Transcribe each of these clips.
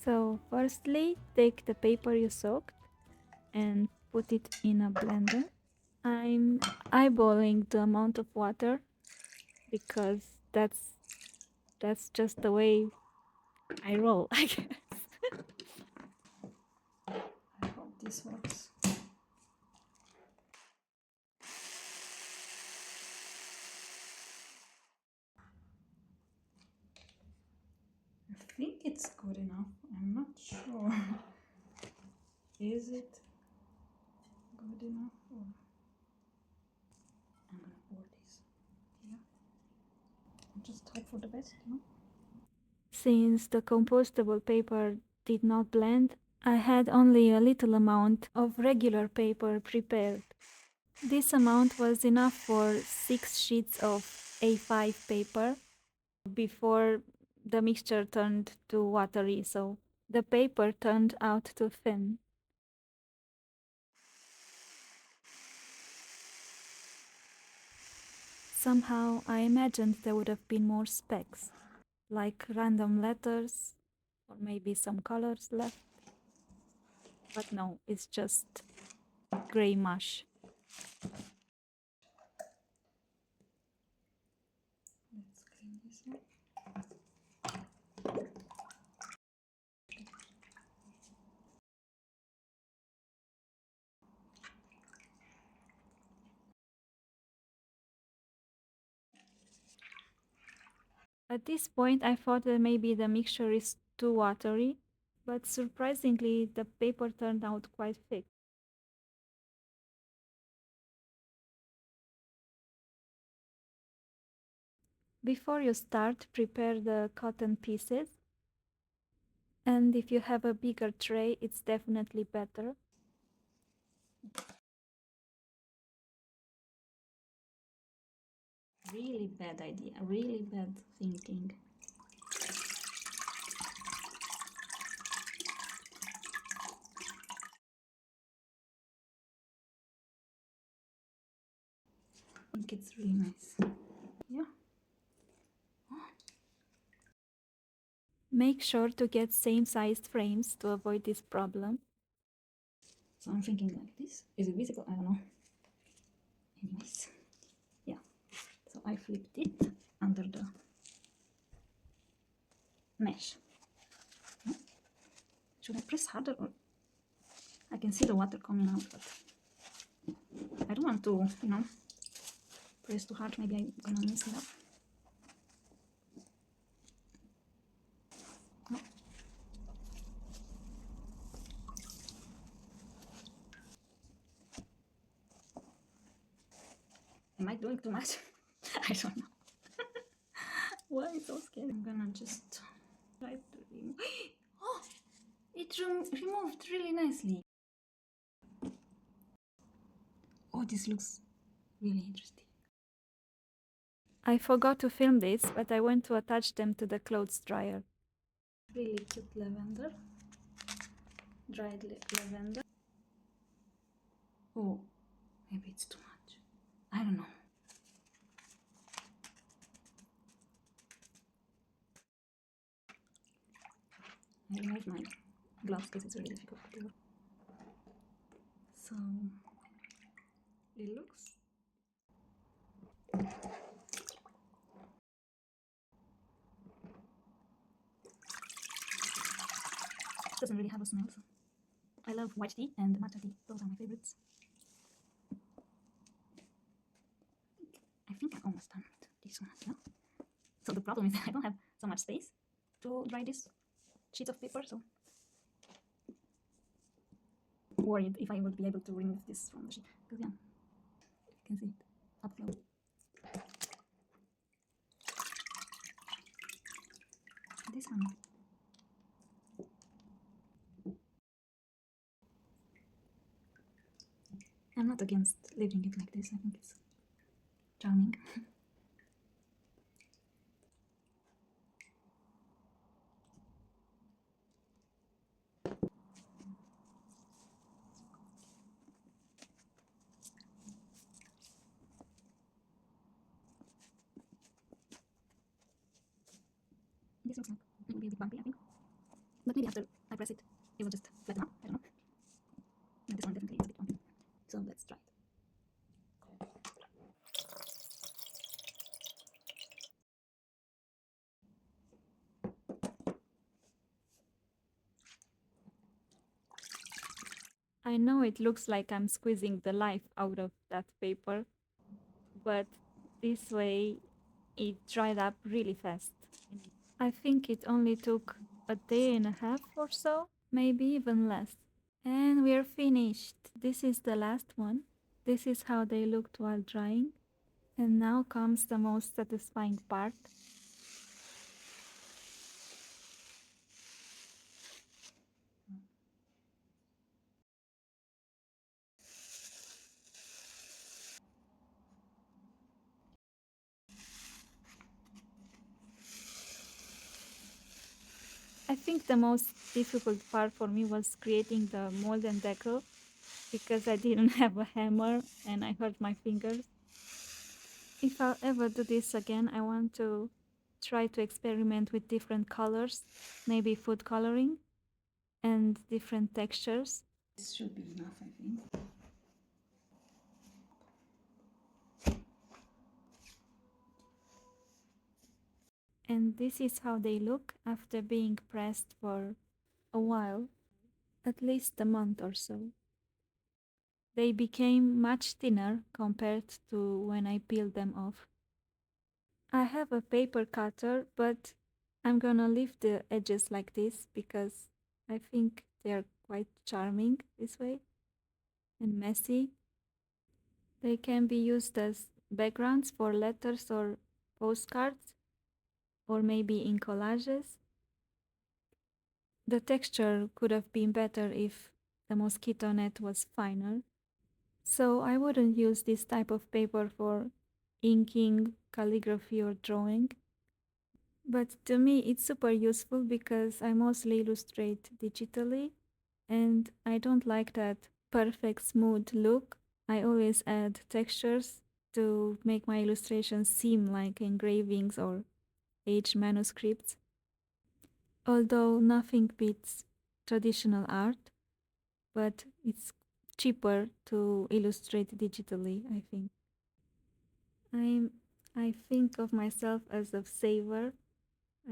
So firstly, take the paper you soaked and put it in a blender. I'm eyeballing the amount of water because that's just the way I roll, I guess. I hope this works. I think it's good enough. I'm not sure. Is it good enough? Or I'm gonna pour this here. Just hope for the best, you know? Since the compostable paper did not blend, I had only a little amount of regular paper prepared. This amount was enough for 6 sheets of A5 paper before the mixture turned too watery, so the paper turned out too thin. Somehow I imagined there would have been more specks, like random letters or maybe some colors left. But no, it's just gray mush. Let's clean this up. At this point, I thought that maybe the mixture is too watery, but surprisingly, the paper turned out quite thick. Before you start, prepare the cotton pieces. And if you have a bigger tray, it's definitely better. Really bad idea, really bad thinking. I think it's really nice. Yeah. Make sure to get same-sized frames to avoid this problem. So I'm thinking like this. Is it visible? I don't know. Anyways. Yeah. So I flipped it under the mesh. Should I press harder or I can see the water coming out, but I don't want to, you know, press too hard. Maybe I'm gonna mess it up. No. Am I doing too much? I don't know. Why it's so scary? I'm gonna just try to remove. Oh, it removed really nicely. Oh, this looks really interesting. I forgot to film this, but I went to attach them to the clothes dryer. Really cute lavender. Dried lavender. Oh, maybe it's too much. I don't know. I removed my gloves because it's really difficult to do. So it looks doesn't really have a smell. So I love white tea and matcha tea. Those are my favorites. I think I'm almost done with this one as well. So the problem is that I don't have so much space to dry this sheet of paper, so worried if I would be able to remove this from the sheet. Because yeah, you can see it upflow. This one. I'm not against leaving it like this. I think it's charming. This looks like it will be a bit bumpy, I think. But maybe after I press it, it will just flatten out. I don't know. And this one definitely is a bit bumpy. So let's try it. I know it looks like I'm squeezing the life out of that paper, but this way it dried up really fast. I think it only took a day and a half or so, maybe even less. And we're finished. This is the last one. This is how they looked while drying. And now comes the most satisfying part. I think the most difficult part for me was creating the mold and deco because I didn't have a hammer and I hurt my fingers. If I'll ever do this again, I want to try to experiment with different colors, maybe food coloring and different textures. This should be enough, I think. And this is how they look after being pressed for a while, at least a month or so. They became much thinner compared to when I peeled them off. I have a paper cutter, but I'm gonna leave the edges like this because I think they're quite charming this way and messy. They can be used as backgrounds for letters or postcards, or maybe in collages. The texture could have been better if the mosquito net was finer. So I wouldn't use this type of paper for inking, calligraphy, or drawing. But to me, it's super useful because I mostly illustrate digitally and I don't like that perfect smooth look. I always add textures to make my illustrations seem like engravings or aged manuscripts. Although nothing beats traditional art, but it's cheaper to illustrate digitally, I think. I'm I think of myself as a saver.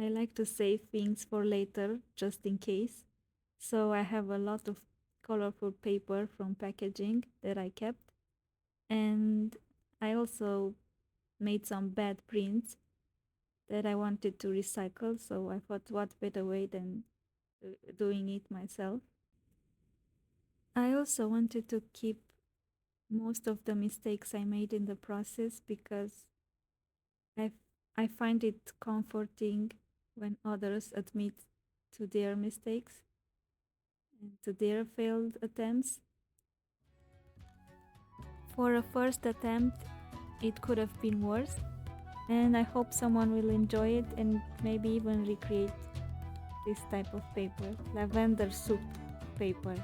I like to save things for later just in case. So I have a lot of colorful paper from packaging that I kept, and I also made some bad prints that I wanted to recycle, so I thought what better way than doing it myself. I also wanted to keep most of the mistakes I made in the process because I I find it comforting when others admit to their mistakes and to their failed attempts. For a first attempt, it could have been worse, and I hope someone will enjoy it and maybe even recreate this type of paper, lavender soup paper.